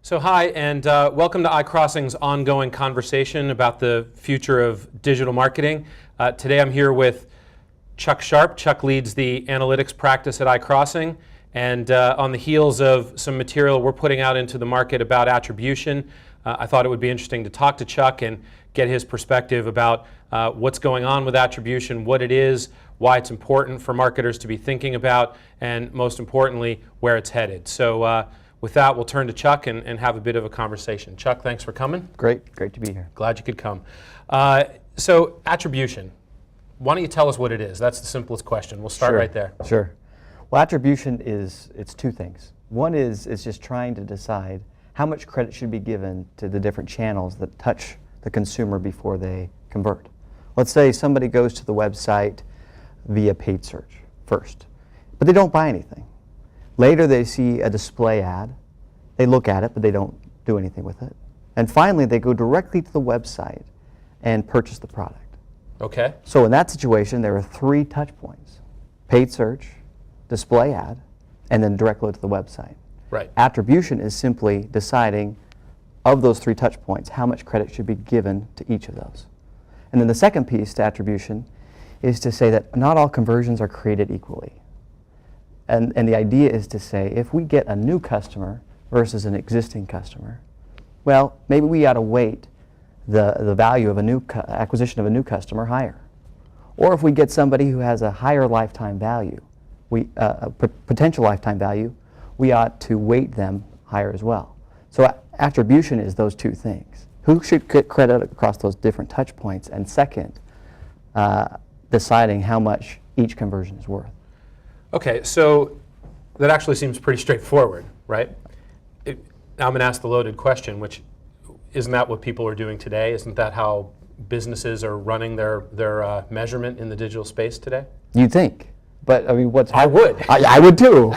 So hi, and welcome to iCrossing's ongoing conversation about the future of digital marketing. Today I'm here with Chuck Sharp. Chuck leads the analytics practice at iCrossing, and on the heels of some material we're putting out into the market about attribution, I thought it would be interesting to talk to Chuck and get his perspective about what's going on with attribution, what it is, why it's important for marketers to be thinking about, and most importantly, where it's headed. So with that, we'll turn to Chuck and have a bit of a conversation. Chuck, thanks for coming. Great to be here. Glad you could come. So attribution, why don't you tell us what it is? That's the simplest question. We'll start right there. Sure. Well, attribution it's two things. One is just trying to decide how much credit should be given to the different channels that touch the consumer before they convert. Let's say somebody goes to the website via paid search first, but they don't buy anything. Later they see a display ad, they look at it, but they don't do anything with it. And finally they go directly to the website and purchase the product. Okay. So in that situation there are 3 touch points: paid search, display ad, and then direct load to the website. Right. Attribution is simply deciding, of those 3 touch points, how much credit should be given to each of those. And then the second piece to attribution is to say that not all conversions are created equally. And the idea is to say, if we get a new customer versus an existing customer, well, maybe we ought to weight the value of a new acquisition of a new customer higher. Or if we get somebody who has a higher lifetime value, potential lifetime value, we ought to weight them higher as well. So attribution is those 2 things. Who should get credit across those different touch points? And second, deciding how much each conversion is worth. Okay, so that actually seems pretty straightforward, right? Now I'm going to ask the loaded question, which isn't that what people are doing today? Isn't that how businesses are running their measurement in the digital space today? You'd think, but I mean, I would. I would too.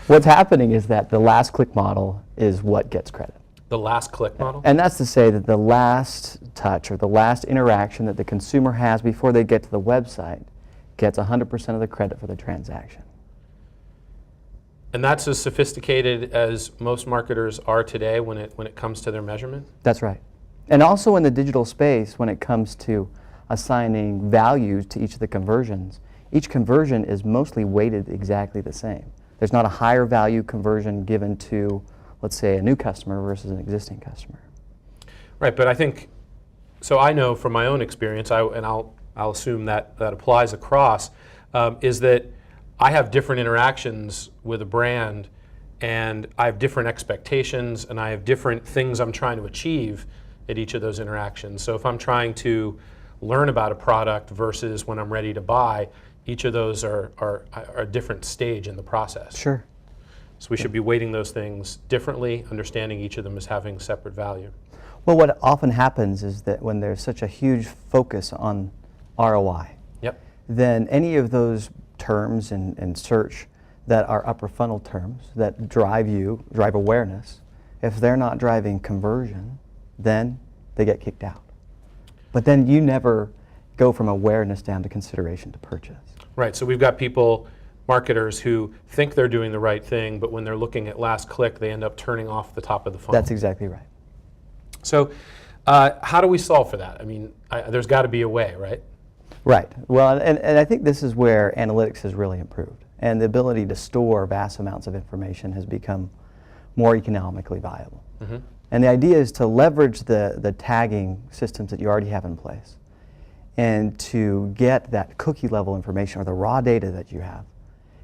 What's happening is that the last click model is what gets credit. The last click model? And that's to say that the last touch or the last interaction that the consumer has before they get to the website gets 100% of the credit for the transaction. And that's as sophisticated as most marketers are today when it comes to their measurement? That's right. And also in the digital space, when it comes to assigning values to each of the conversions, each conversion is mostly weighted exactly the same. There's not a higher value conversion given to, let's say, a new customer versus an existing customer. Right, but I think, so I know from my own experience, and I'll assume that applies across, is that I have different interactions with a brand, and I have different expectations, and I have different things I'm trying to achieve at each of those interactions. So if I'm trying to learn about a product versus when I'm ready to buy, each of those are a different stage in the process. Sure. So we should be weighting those things differently, understanding each of them as having separate value. Well, what often happens is that when there's such a huge focus on ROI, then any of those terms in search that are upper funnel terms that drive awareness, if they're not driving conversion, then they get kicked out. But then you never go from awareness down to consideration to purchase. Right, so we've got marketers who think they're doing the right thing, but when they're looking at last click, they end up turning off the top of the funnel. That's exactly right. So how do we solve for that? I mean, there's got to be a way, right? Right. Well, and I think this is where analytics has really improved, and the ability to store vast amounts of information has become more economically viable. Mm-hmm. And the idea is to leverage the tagging systems that you already have in place and to get that cookie level information or the raw data that you have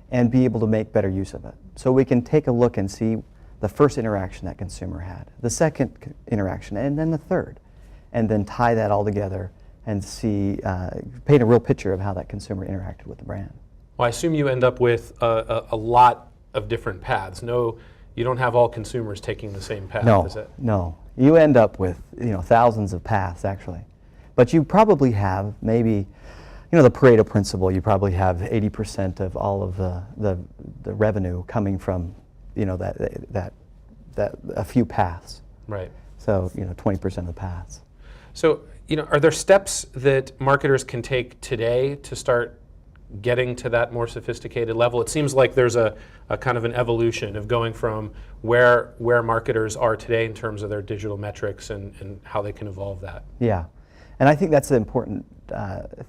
and be able to make better use of it. So we can take a look and see the first interaction that consumer had, the second interaction, and then the third, and then tie that all together and see, paint a real picture of how that consumer interacted with the brand. Well, I assume you end up with a lot of different paths. No, you don't have all consumers taking the same path, is it? No. You end up with thousands of paths, actually. But you probably have maybe, the Pareto principle, you probably have 80% of all of the revenue coming from, that a few paths. Right. So, 20% of the paths. So, are there steps that marketers can take today to start getting to that more sophisticated level? It seems like there's a kind of an evolution of going from where marketers are today in terms of their digital metrics and how they can evolve that. Yeah, and I think that's the important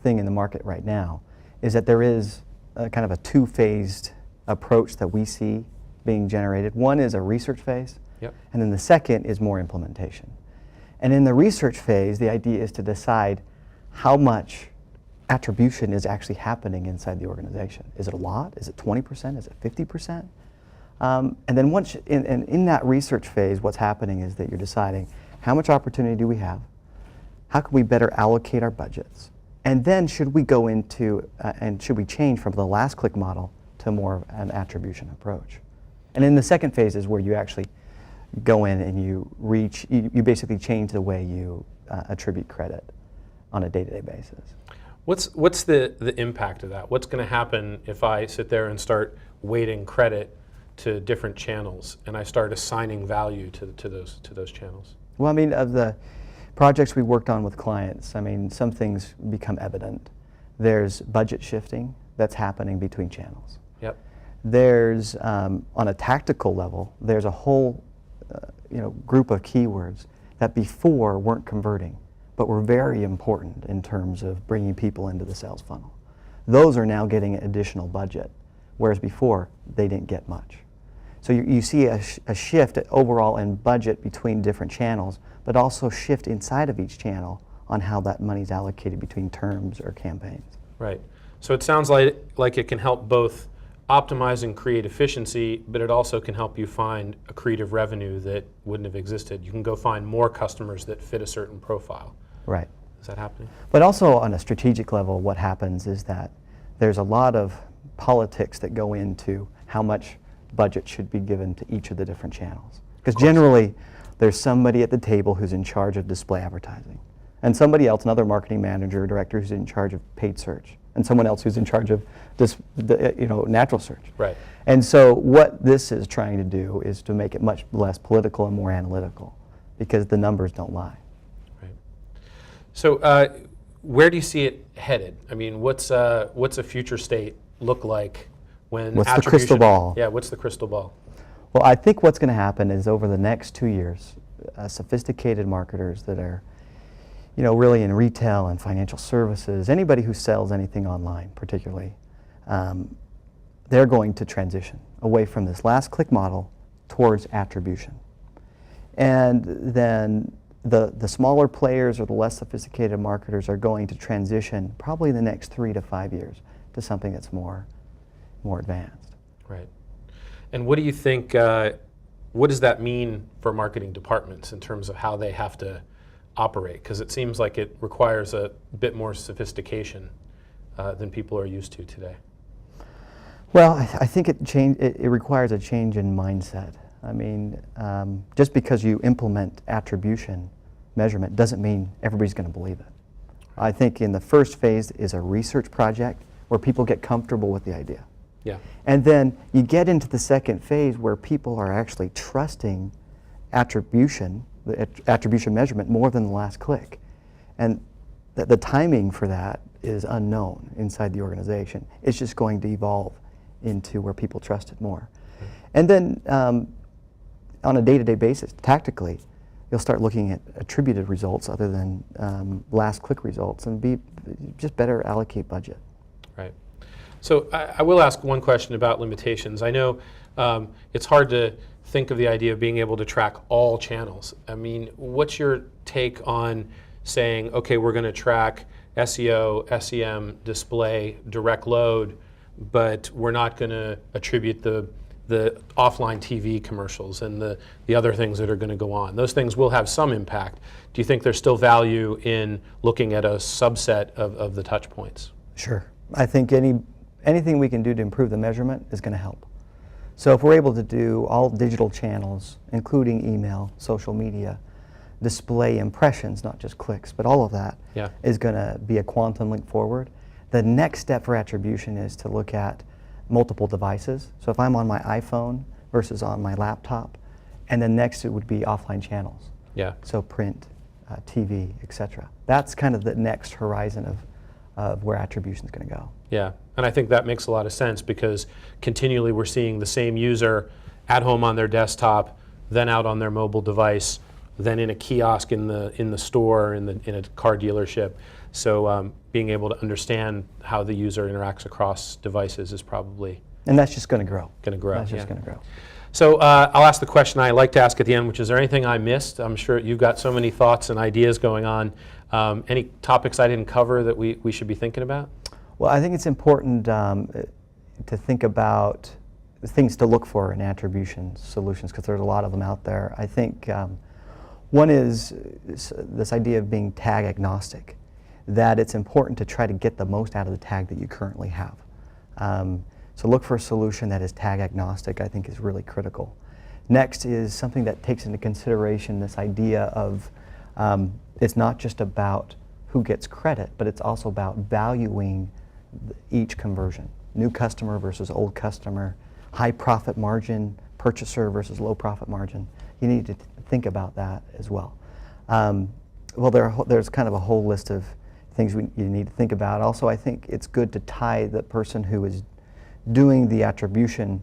thing in the market right now, is that there is a kind of a two-phased approach that we see being generated. One is a research phase, Yep. and then the second is more implementation. And in the research phase, the idea is to decide how much attribution is actually happening inside the organization. Is it a lot? Is it 20%? Is it 50%? And then once in that research phase, what's happening is that you're deciding how much opportunity do we have? How can we better allocate our budgets? And then should we go into and should we change from the last click model to more of an attribution approach? And in the second phase is where you actually go in and you basically change the way you attribute credit on a day-to-day basis. What's the impact of that? What's going to happen if I sit there and start weighting credit to different channels and I start assigning value to those channels? Well, I mean, of the projects we worked on with clients, I mean, some things become evident. There's budget shifting that's happening between channels. Yep. There's, on a tactical level, there's a whole group of keywords that before weren't converting, but were very important in terms of bringing people into the sales funnel. Those are now getting additional budget, whereas before they didn't get much. So you see a shift overall in budget between different channels, but also shift inside of each channel on how that money's allocated between terms or campaigns. Right. So it sounds like it can help both optimize and create efficiency, but it also can help you find accretive revenue that wouldn't have existed. You can go find more customers that fit a certain profile. Right. Is that happening? But also on a strategic level, what happens is that there's a lot of politics that go into how much budget should be given to each of the different channels. Because generally, there's somebody at the table who's in charge of display advertising, and somebody else, another marketing manager or director, who's in charge of paid search, and someone else who's in charge of natural search. Right. And so what this is trying to do is to make it much less political and more analytical, because the numbers don't lie. Right. So where do you see it headed? I mean, what's a future state look like when What's the crystal ball? Yeah, what's the crystal ball? Well, I think what's going to happen is over the next 2 years, sophisticated marketers that are really in retail and financial services, anybody who sells anything online particularly, they're going to transition away from this last click model towards attribution. And then the smaller players or the less sophisticated marketers are going to transition probably in the next 3 to 5 years to something that's more advanced. Right. And what do you think, what does that mean for marketing departments in terms of how they have to operate? Because it seems like it requires a bit more sophistication than people are used to today. Well, I think it requires a change in mindset. I mean, just because you implement attribution measurement doesn't mean everybody's going to believe it. I think in the first phase is a research project where people get comfortable with the idea. Yeah. And then you get into the second phase where people are actually trusting attribution, the attribution measurement, more than the last click. And the timing for that is unknown inside the organization. It's just going to evolve into where people trust it more. And then on a day-to-day basis, tactically, you'll start looking at attributed results other than last click results and just better allocate budget. Right. So I will ask one question about limitations. I know it's hard to think of the idea of being able to track all channels. I mean, what's your take on saying, okay, we're going to track SEO, SEM, display, direct load, but we're not going to attribute the offline TV commercials and the other things that are going to go on. Those things will have some impact. Do you think there's still value in looking at a subset of the touch points? Sure. I think anything we can do to improve the measurement is going to help. So if we're able to do all digital channels, including email, social media, display impressions, not just clicks, but all of that is going to be a quantum leap forward. The next step for attribution is to look at multiple devices. So if I'm on my iPhone versus on my laptop, and then next it would be offline channels. Yeah. So print, TV, etc. That's kind of the next horizon of where attribution is going to go. Yeah. And I think that makes a lot of sense because continually we're seeing the same user at home on their desktop, then out on their mobile device, then in a kiosk in the store, in a car dealership. So being able to understand how the user interacts across devices is probably And that's just going to grow. That's just going to grow. So I'll ask the question I like to ask at the end, which is there anything I missed? I'm sure you've got so many thoughts and ideas going on. Any topics I didn't cover that we should be thinking about? Well, I think it's important to think about things to look for in attribution solutions because there's a lot of them out there. I think one is this idea of being tag agnostic, that it's important to try to get the most out of the tag that you currently have. So look for a solution that is tag agnostic, I think is really critical. Next is something that takes into consideration this idea of it's not just about who gets credit, but it's also about valuing each conversion. New customer versus old customer, high profit margin, purchaser versus low profit margin. You need to think about that as well. Well, there's kind of a whole list of things you need to think about. Also, I think it's good to tie the person who is doing the attribution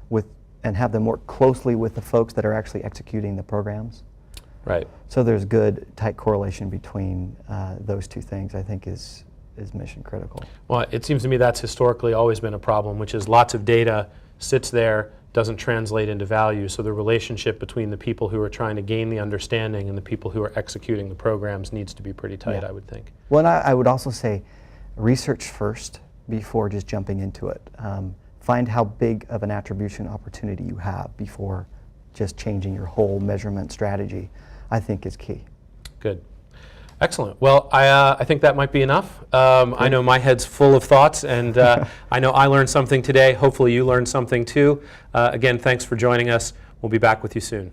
with and have them work closely with the folks that are actually executing the programs. Right. So there's good tight correlation between those two things, I think is mission critical. Well, it seems to me that's historically always been a problem, which is lots of data sits there, doesn't translate into value. So the relationship between the people who are trying to gain the understanding and the people who are executing the programs needs to be pretty tight, I would think. Well, and I would also say research first before just jumping into it. Find how big of an attribution opportunity you have before just changing your whole measurement strategy, I think is key. Good. Excellent. Well, I think that might be enough. I know my head's full of thoughts, and I know I learned something today. Hopefully you learned something too. Again, thanks for joining us. We'll be back with you soon.